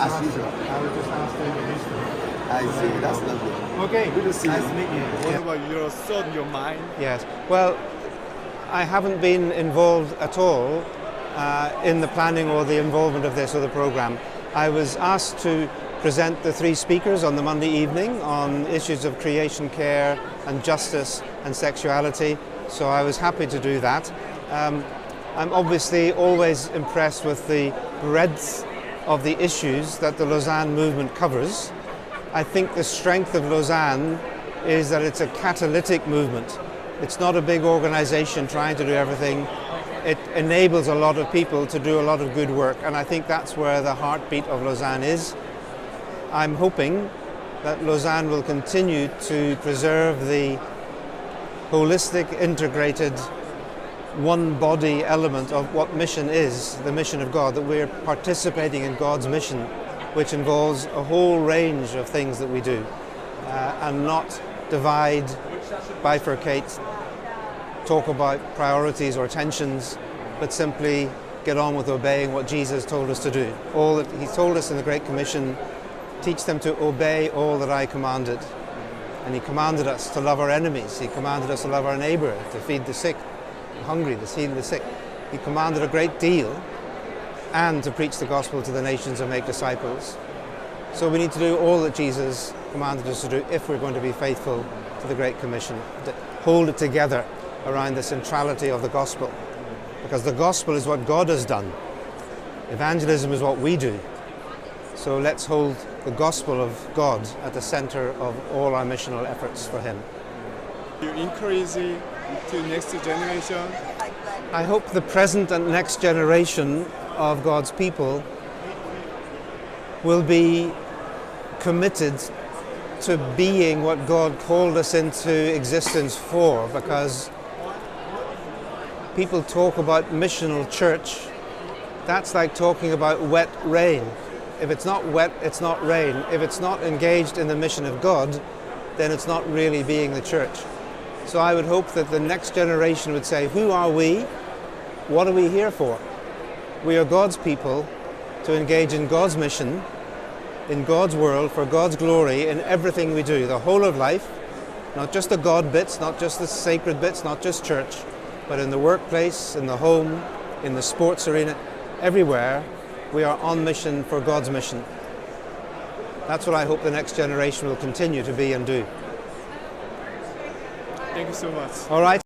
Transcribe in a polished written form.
as usual. I was just asked to introduce you. I see. That's lovely. Okay, Good to see nice you. to meet you. What about your thought, your mind? Yes. Well, I haven't been involved at all in the planning or the involvement of this or the program. I was asked to present the three speakers on the Monday evening on issues of creation care and justice and sexuality, so I was happy to do that. I'm obviously always impressed with the breadth of the issues that the Lausanne movement covers. I think the strength of Lausanne is that it's a catalytic movement. It's not a big organization trying to do everything. It enables a lot of people to do a lot of good work, and I think that's where the heartbeat of Lausanne is. I'm hoping that Lausanne will continue to preserve the holistic, integrated, one body element of what mission is, the mission of God, that we're participating in God's mission, which involves a whole range of things that we do, and not divide, bifurcate, talk about priorities or tensions, but simply get on with obeying what Jesus told us to do. All that He told us in the Great Commission, teach them to obey all that I commanded. And He commanded us to love our enemies. He commanded us to love our neighbour, to feed the sick, the hungry, to heal the sick. He commanded a great deal, and to preach the gospel to the nations and make disciples. So we need to do all that Jesus commanded us to do if we're going to be faithful to the Great Commission, to hold it together around the centrality of the gospel. Because the gospel is what God has done. Evangelism is what we do. So let's hold the gospel of God at the center of all our missional efforts for Him. You encourage to next generation. I hope the present and next generation of God's people will be committed to being what God called us into existence for, because people talk about missional church. That's like talking about wet rain. If it's not wet, it's not rain. If it's not engaged in the mission of God, then it's not really being the church. So I would hope that the next generation would say, who are we? What are we here for? We are God's people to engage in God's mission, in God's world, for God's glory in everything we do, the whole of life, not just the God bits, not just the sacred bits, not just church, but in the workplace, in the home, in the sports arena, everywhere. We are on mission for God's mission. That's what I hope the next generation will continue to be and do. Thank you so much. All right.